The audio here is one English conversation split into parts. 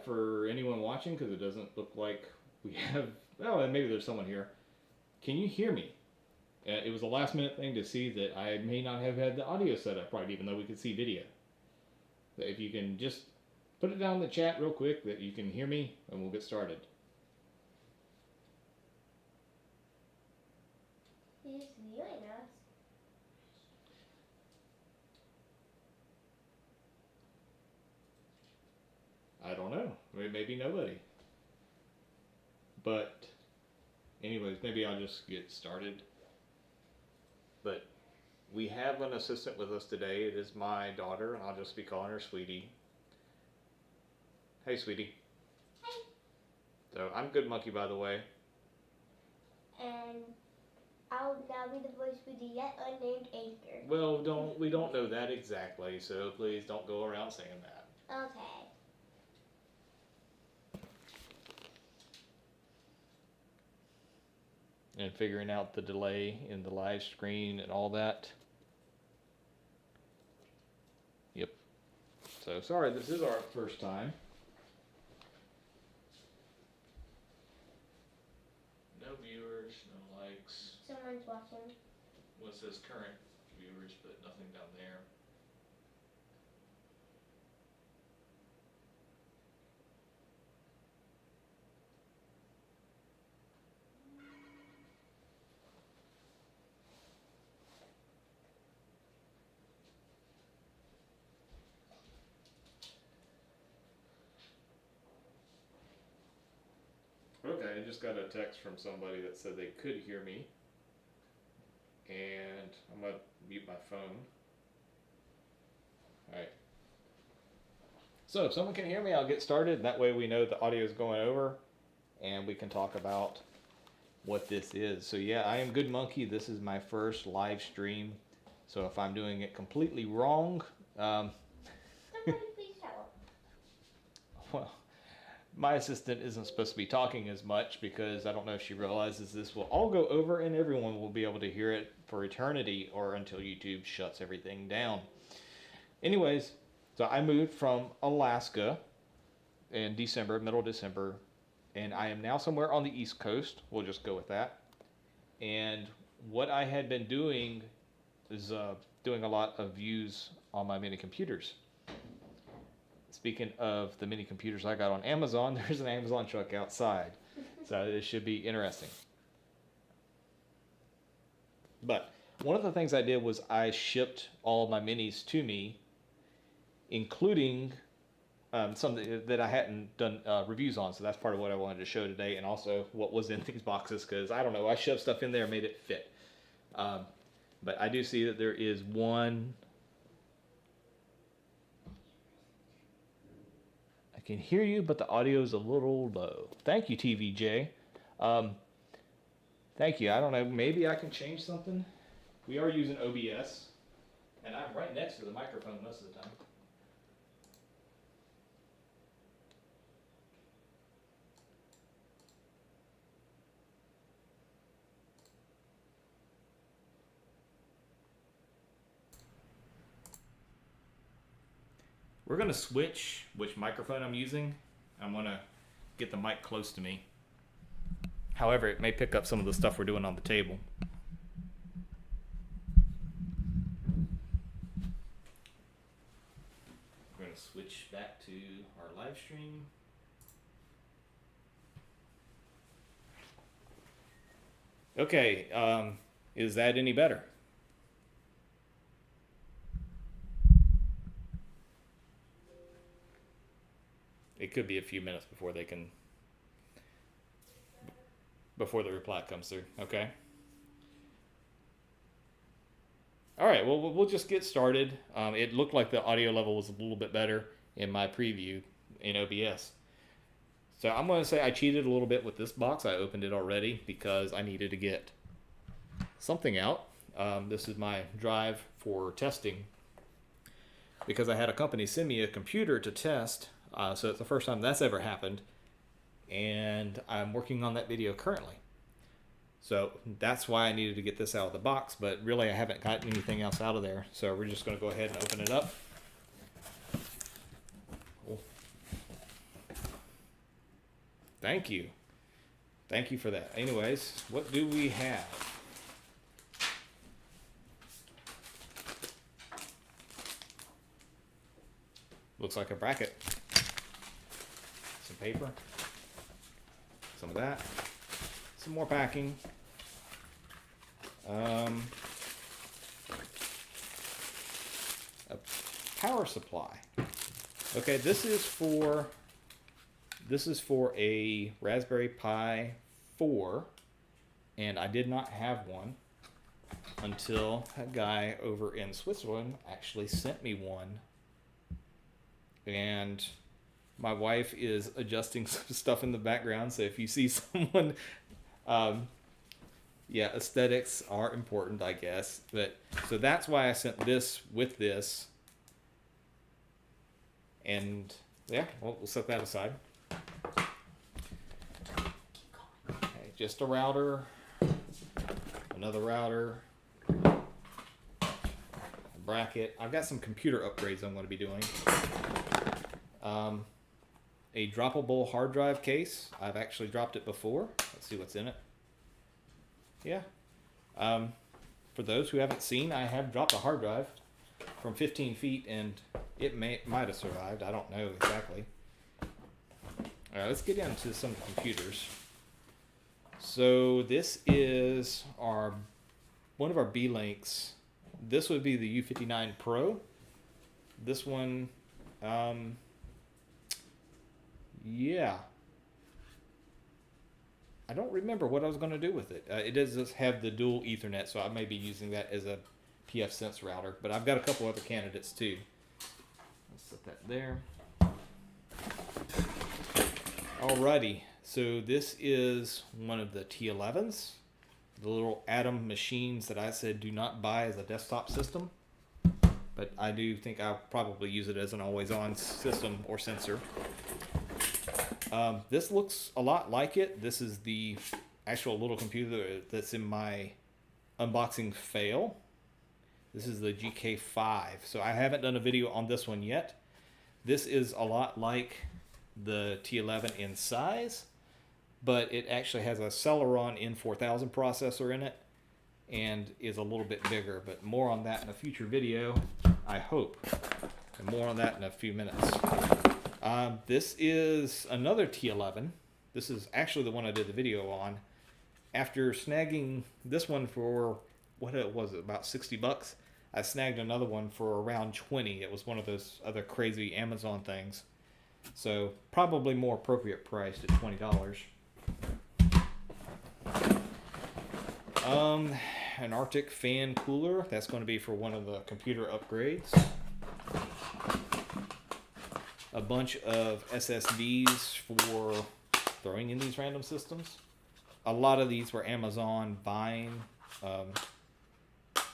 for anyone watching, because it doesn't look like we have, well, maybe there's someone here. Can you hear me? It was a last minute thing to see that I may not have had the audio set up right, even though we could see video. But if you can just put it down in the chat real quick that you can hear me, and we'll get started. He's viewing us. I don't know. Maybe nobody. But anyways, maybe I'll just get started. But we have an assistant with us today. It is my daughter, and I'll just be calling her Sweetie. Hey, Sweetie. Hey. So I'm Good Monkey, by the way. And I'll now be the voice for the yet unnamed anchor. Well, we don't know that exactly, so please don't go around saying that. Okay. And figuring out the delay in the live screen and all that. Yep. So sorry, this is our first time. No viewers, no likes. Someone's watching. What says current viewers, but nothing down there. Okay, I just got a text from somebody that said they could hear me. And I'm going to mute my phone. Alright. So if someone can hear me, I'll get started. That way we know the audio is going over. And we can talk about what this is. So yeah, I am Good Monkey. This is my first live stream. So if I'm doing it completely wrong, Somebody please tell well, my assistant isn't supposed to be talking as much because I don't know if she realizes this will all go over and everyone will be able to hear it for eternity or until YouTube shuts everything down. Anyways, so I moved from Alaska in December, middle of December, and I am now somewhere on the East Coast. We'll just go with that. And what I had been doing is doing a lot of views on my mini computers. Speaking of the mini computers I got on Amazon, there's an Amazon truck outside. So this should be interesting. But one of the things I did was I shipped all my minis to me, including some that I hadn't done reviews on. So that's part of what I wanted to show today, and also what was in these boxes, because I don't know, I shoved stuff in there and made it fit. But I do see that there is one. I can hear you, but the audio is a little low. Thank you, TVJ. Thank you. I don't know, maybe I can change something. We are using OBS, and I'm right next to the microphone most of the time. We're going to switch which microphone I'm using. I'm going to get the mic close to me. However, it may pick up some of the stuff we're doing on the table. We're going to switch back to our live stream. Okay, is that any better? It could be a few minutes before the reply comes through. Okay. All right. Well, we'll just get started. It looked like the audio level was a little bit better in my preview in OBS. So I'm going to say I cheated a little bit with this box. I opened it already because I needed to get something out. This is my drive for testing because I had a company send me a computer to test. So it's the first time that's ever happened, and I'm working on that video currently. So that's why I needed to get this out of the box, but really I haven't gotten anything else out of there. So we're just going to go ahead and open it up. Cool. Thank you. Thank you for that. Anyways, what do we have? Looks like a bracket. Some paper. Some of that. Some more packing. A power supply. Okay, this is for a Raspberry Pi 4, and I did not have one until a guy over in Switzerland actually sent me one. And my wife is adjusting some stuff in the background, so if you see someone, yeah, aesthetics are important, I guess. But so that's why I sent this with this. And yeah, we'll set that aside. Okay, just a router, another router, a bracket. I've got some computer upgrades I'm going to be doing. A droppable hard drive case. I've actually dropped it before. Let's see what's in it. Yeah. For those who haven't seen, I have dropped a hard drive from 15 feet, and it might have survived. I don't know exactly. All right, let's get into some computers. So this is one of our B-Links. This would be the U59 Pro. This one, yeah. I don't remember what I was going to do with it. It does just have the dual Ethernet, so I may be using that as a pfSense router. But I've got a couple other candidates too. Let's set that there. Alrighty, so this is one of the T11s. The little Atom machines that I said do not buy as a desktop system. But I do think I'll probably use it as an always-on system or sensor. This looks a lot like it. This is the actual little computer that's in my unboxing fail. This is the GK5. So I haven't done a video on this one yet. This is a lot like the T11 in size, but it actually has a Celeron N4000 processor in it and is a little bit bigger, but more on that in a future video, I hope. And more on that in a few minutes. This is another T11. This is actually the one I did the video on. After snagging this one for, what it was, about 60 bucks, I snagged another one for around 20. It was one of those other crazy Amazon things. So probably more appropriate priced at $20. An Arctic fan cooler. That's going to be for one of the computer upgrades. A bunch of SSDs for throwing in these random systems. A lot of these were Amazon Vine.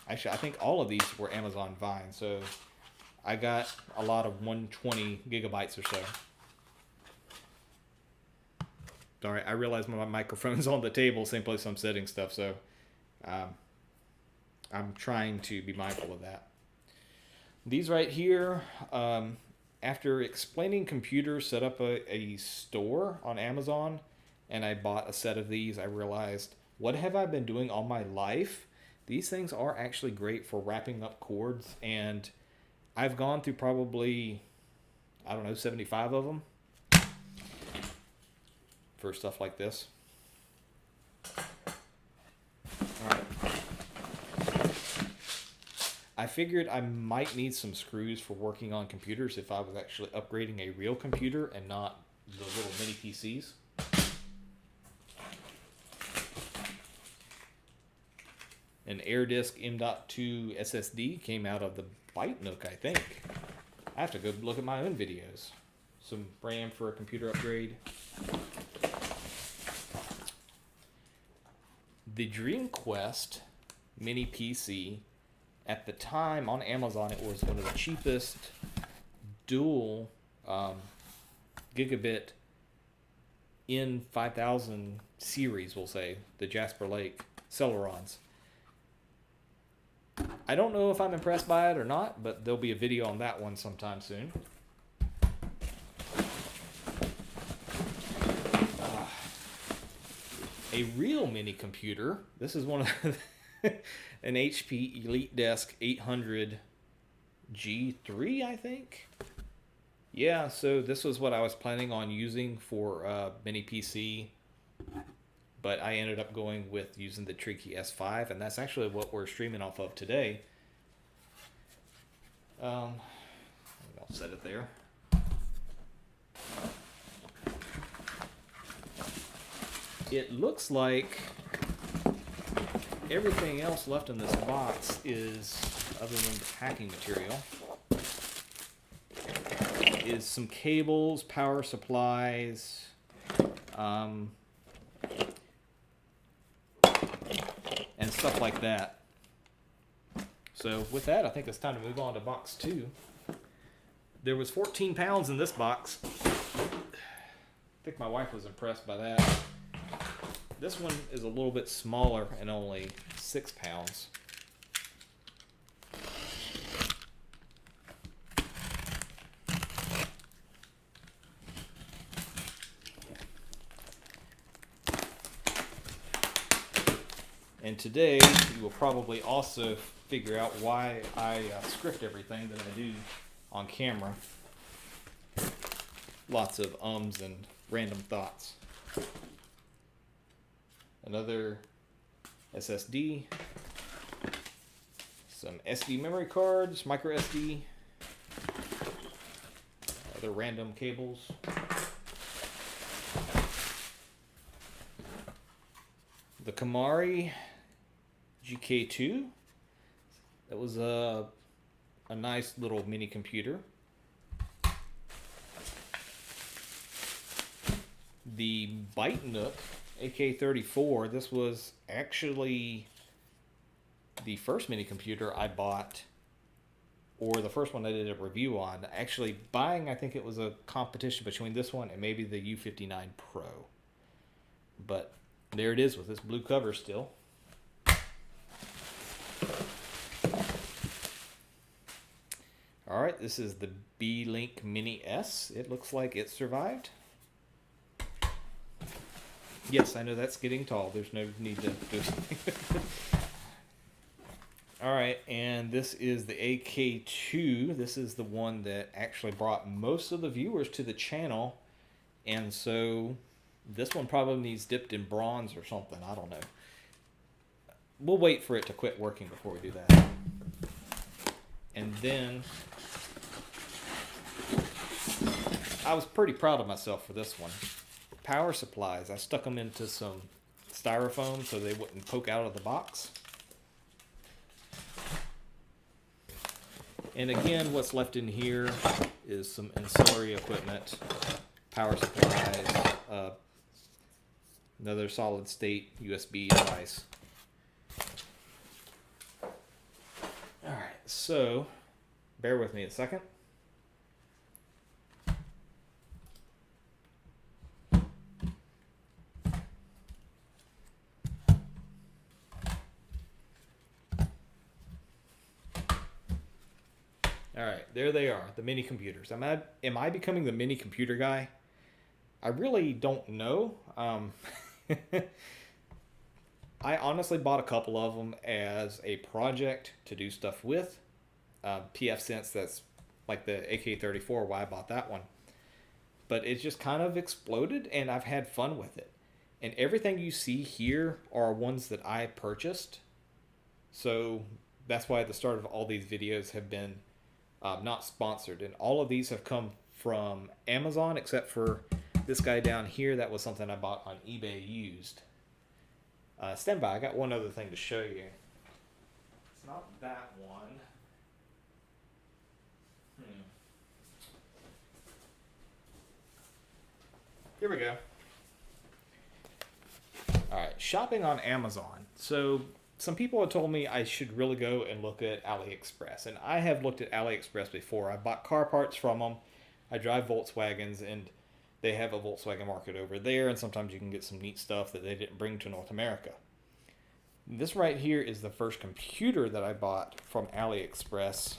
Actually, I think all of these were Amazon Vine. So I got a lot of 120 gigabytes or so. Sorry, I realize my microphone's on the table, same place I'm setting stuff, so I'm trying to be mindful of that. These right here, after explaining computers, set up a store on Amazon, and I bought a set of these, I realized, what have I been doing all my life? These things are actually great for wrapping up cords, and I've gone through probably, I don't know, 75 of them for stuff like this. Alright. I figured I might need some screws for working on computers if I was actually upgrading a real computer and not the little mini PCs. An AirDisk M.2 SSD came out of the Byte Nook, I think. I have to go look at my own videos. Some RAM for a computer upgrade. The DreamQuest mini PC, at the time on Amazon, it was one of the cheapest dual gigabit N5000 series, we'll say, the Jasper Lake Celerons. I don't know if I'm impressed by it or not, but there'll be a video on that one sometime soon. a real mini computer. This is one of an HP Elite Desk 800 G3, I think. Yeah, so this was what I was planning on using for mini PC, but I ended up going with using the Tricky S5, and that's actually what we're streaming off of today. I'll set it there. It looks like everything else left in this box is, other than the packing material, is some cables, power supplies, and stuff like that. So with that, I think it's time to move on to box 2. There was 14 pounds in this box. I think my wife was impressed by that. This one is a little bit smaller and only 6 pounds. And today, you will probably also figure out why I script everything that I do on camera. Lots of ums and random thoughts. Another SSD, some SD memory cards, micro SD, other random cables. The Kamari GK2. That was a nice little mini computer. The Byte Nook AK-34. This was actually the first mini computer I bought, or the first one I did a review on. Actually buying, I think it was a competition between this one and maybe the U59 Pro. But there it is with this blue cover still. Alright, this is the B-Link Mini S. It looks like it survived. Yes, I know that's getting tall. There's no need to do something. Alright, and this is the AK2. This is the one that actually brought most of the viewers to the channel. And so this one probably needs dipped in bronze or something. I don't know. We'll wait for it to quit working before we do that. And then I was pretty proud of myself for this one. Power supplies. I stuck them into some styrofoam so they wouldn't poke out of the box. And again, what's left in here is some ancillary equipment, power supplies, another solid state USB device. Alright, so bear with me a second. Alright, there they are, the mini computers. Am I becoming the mini computer guy? I really don't know. I honestly bought a couple of them as a project to do stuff with. PF Sense, that's like the AK-34, why I bought that one. But it just kind of exploded, and I've had fun with it. And everything you see here are ones that I purchased. So that's why the start of all these videos have been not sponsored. And all of these have come from Amazon, except for this guy down here. That was something I bought on eBay used. Stand by, I got one other thing to show you. It's not that one. Here we go. Alright, shopping on Amazon. So some people have told me I should really go and look at AliExpress. And I have looked at AliExpress before. I bought car parts from them. I drive Volkswagens, and they have a Volkswagen market over there. And sometimes you can get some neat stuff that they didn't bring to North America. This right here is the first computer that I bought from AliExpress.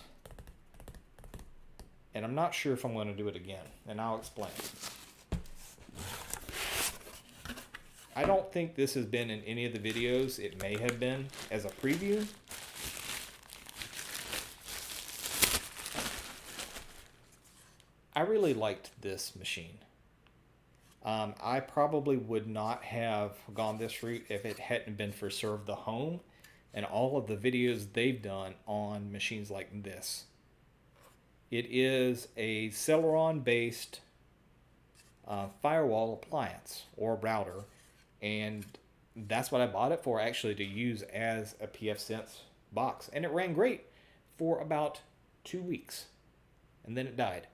And I'm not sure if I'm going to do it again. And I'll explain. I don't think this has been in any of the videos. It may have been as a preview. I really liked this machine. I probably would not have gone this route if it hadn't been for Serve the Home and all of the videos they've done on machines like this. It is a Celeron based firewall appliance or router, and that's what I bought it for, actually, to use as a pfSense box. And it ran great for about 2 weeks, and then it died.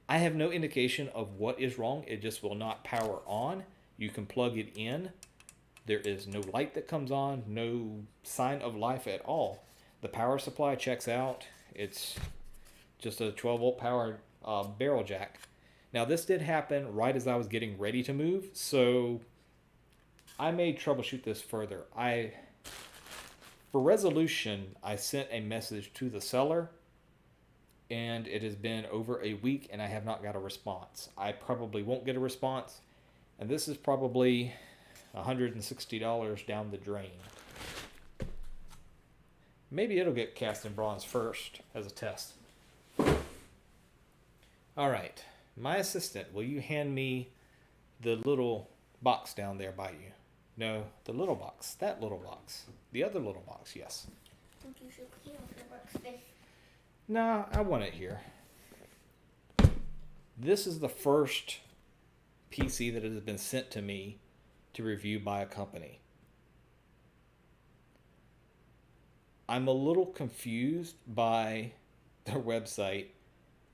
I have no indication of what is wrong. It just will not power on. You can plug it in. There is no light that comes on, no sign of life at all. The power supply checks out. It's just a 12-volt power barrel jack. Now, this did happen right as I was getting ready to move, so I may troubleshoot this further. For resolution, I sent a message to the seller, and it has been over a week and I have not got a response. I probably won't get a response, and this is probably $160 down the drain. Maybe it'll get cast in bronze first as a test. All right, my assistant, will you hand me the little box down there by you? No, the little box, that little box, the other little box, yes. I think you should clean up your workspace. Nah, I want it here. This is the first PC that has been sent to me to review by a company. I'm a little confused by their website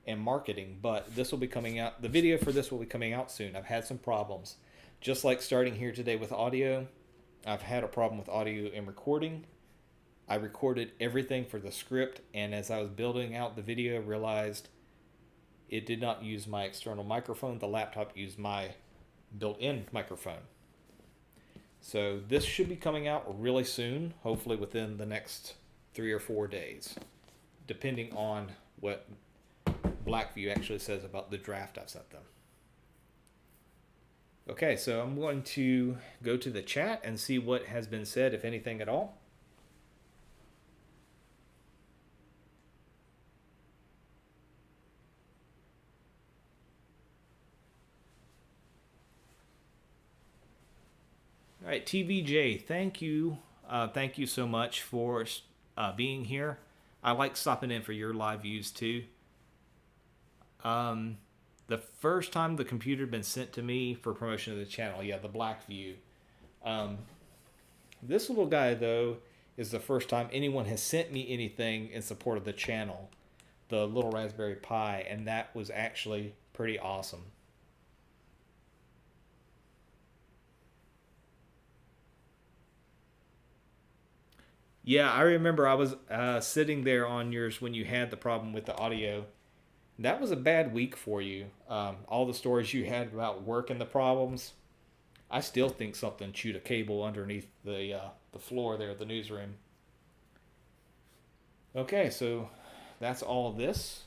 and marketing, but this will be coming out. The video for this will be coming out soon. I've had some problems. Just like starting here today with audio, I've had a problem with audio and recording. I recorded everything for the script, and as I was building out the video, realized it did not use my external microphone. The laptop used my built-in microphone. So this should be coming out really soon, hopefully within the next 3 or 4 days, depending on what Blackview actually says about the draft I've sent them. Okay, so I'm going to go to the chat and see what has been said, if anything at all. All right, TVJ, thank you. Thank you so much for being here. I like stopping in for your live views too. The first time the computer had been sent to me for promotion of the channel, yeah, the Blackview. This little guy, though, is the first time anyone has sent me anything in support of the channel. The little Raspberry Pi, and that was actually pretty awesome. Yeah, I remember I was sitting there on yours when you had the problem with the audio. That was a bad week for you. All the stories you had about work and the problems. I still think something chewed a cable underneath the floor there at the newsroom. Okay, so that's all this.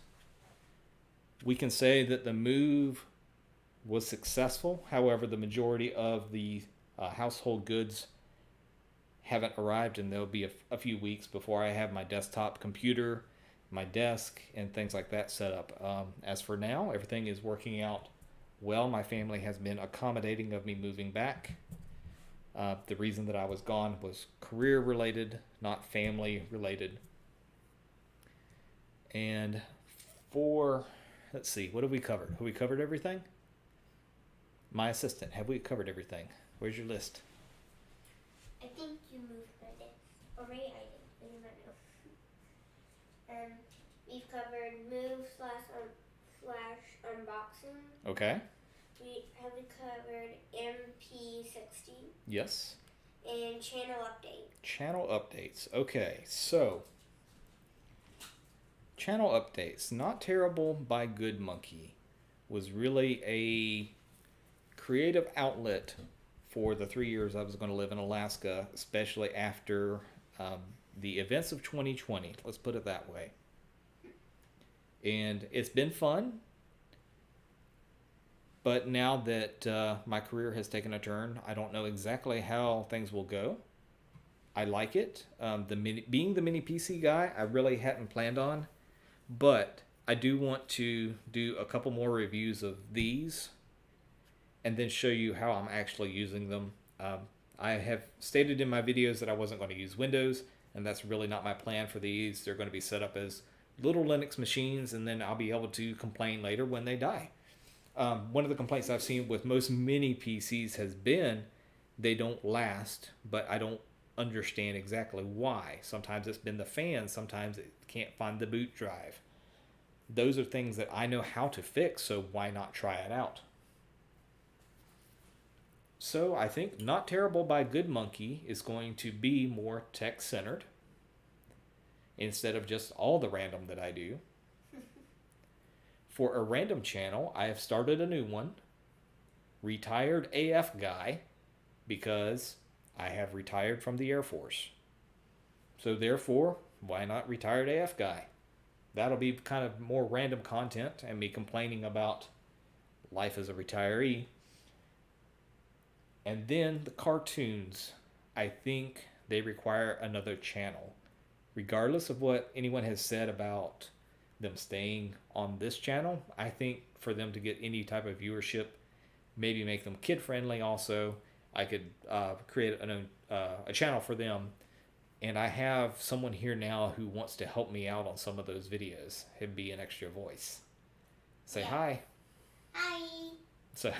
We can say that the move was successful. However, the majority of the household goods haven't arrived, and there'll be a few weeks before I have my desktop computer, my desk, and things like that set up. As for now, everything is working out well. My family has been accommodating of me moving back. The reason that I was gone was career related, not family related. And let's see, what have we covered? Have we covered everything? My assistant, have we covered everything? Where's your list? I think you moved my desk. Or maybe I did. I do not know. We've covered move slash unboxing. Okay. We have covered MP60. Yes. And channel update. Channel updates. Okay, so channel updates. Not Terrible by Good Monkey was really a creative outlet for the 3 years I was going to live in Alaska, especially after the events of 2020. Let's put it that way. And it's been fun. But now that my career has taken a turn, I don't know exactly how things will go. I like it. Being the mini PC guy, I really hadn't planned on, but I do want to do a couple more reviews of these and then show you how I'm actually using them. I have stated in my videos that I wasn't going to use Windows, and that's really not my plan for these. They're going to be set up as little Linux machines, and then I'll be able to complain later when they die. One of the complaints I've seen with most mini PCs has been they don't last, but I don't understand exactly why. Sometimes it's been the fan, sometimes it can't find the boot drive. Those are things that I know how to fix, so why not try it out? So I think Not Terrible by Good Monkey is going to be more tech-centered instead of just all the random that I do. For a random channel, I have started a new one, Retired AF Guy, because I have retired from the Air Force. So therefore, why not Retired AF Guy? That'll be kind of more random content and me complaining about life as a retiree. And then the cartoons, I think they require another channel. Regardless of what anyone has said about them staying on this channel, I think for them to get any type of viewership, maybe make them kid friendly also, I could create a channel for them. And I have someone here now who wants to help me out on some of those videos. Him be an extra voice. Say hi. Hi. So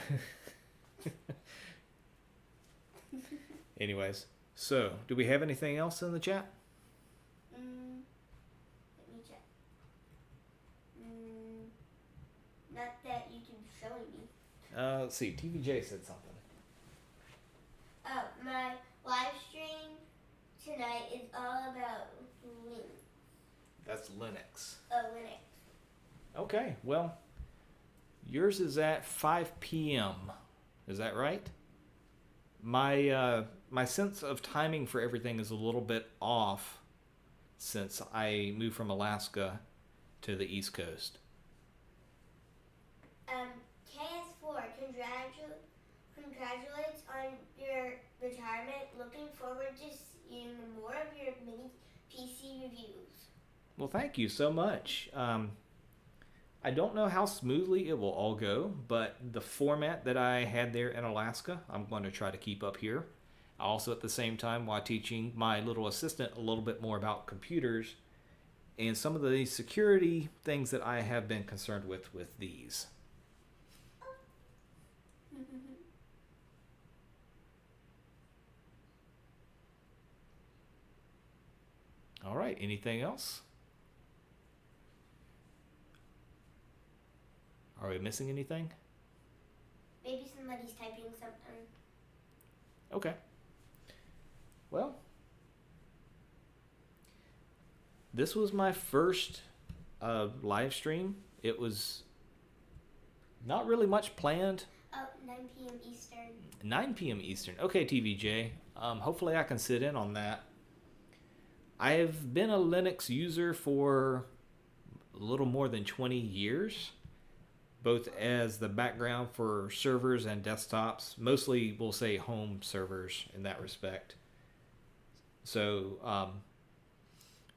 anyways, so do we have anything else in the chat? Let me check. Not that YouTube's showing me. Let's see. TVJ said something. Oh, my live stream tonight is all about Linux. That's Linux. Oh, Linux. Okay, well, yours is at 5 p.m. Is that right? My sense of timing for everything is a little bit off since I moved from Alaska to the East Coast. KS4, congratulates on your retirement. Looking forward to seeing more of your mini PC reviews. Well, thank you so much. I don't know how smoothly it will all go, but the format that I had there in Alaska, I'm going to try to keep up here. Also, at the same time, while teaching my little assistant a little bit more about computers and some of the security things that I have been concerned with these. All right, anything else? Are we missing anything? Maybe somebody's typing something. Okay. Well, this was my first live stream. It was not really much planned. Oh, 9 p.m. Eastern. 9 p.m. Eastern. Okay, TVJ. Hopefully I can sit in on that. I've been a Linux user for a little more than 20 years, both as the background for servers and desktops. Mostly, we'll say home servers in that respect. So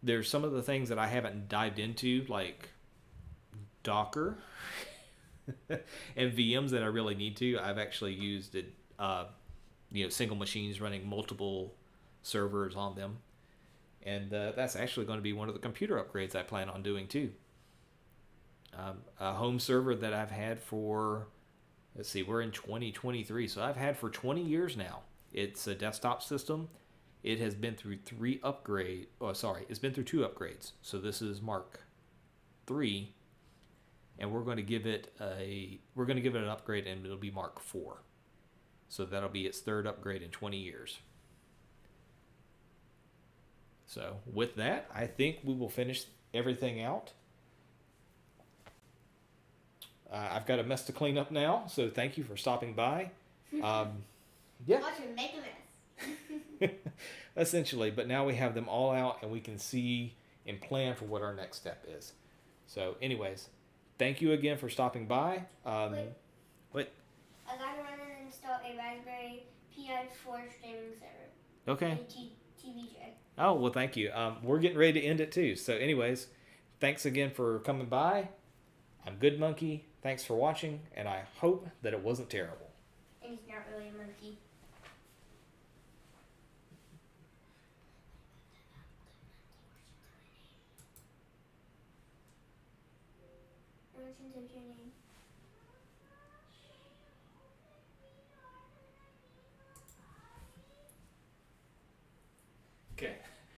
there's some of the things that I haven't dived into, like Docker and VMs that I really need to. I've actually used it, single machines running multiple servers on them. And that's actually going to be one of the computer upgrades I plan on doing too. A home server that I've had for, let's see, we're in 2023, so I've had for 20 years now. It's a desktop system. It has been through it's been through 2 upgrades. So this is Mark 3, and we're going to give it an upgrade, and it'll be Mark 4. So that'll be its 3rd upgrade in 20 years. So with that, I think we will finish everything out. I've got a mess to clean up now, so thank you for stopping by. Yeah. Watch him make a mess. Essentially, but now we have them all out and we can see and plan for what our next step is. So anyways, thank you again for stopping by. Wait. What? I gotta run and install a Raspberry Pi 4 streaming server. Okay. And TVJ. Oh, well, thank you. We're getting ready to end it too. So, anyways, thanks again for coming by. I'm Good Monkey. Thanks for watching, and I hope that it wasn't terrible. And he's not really a monkey. Merchants of your name.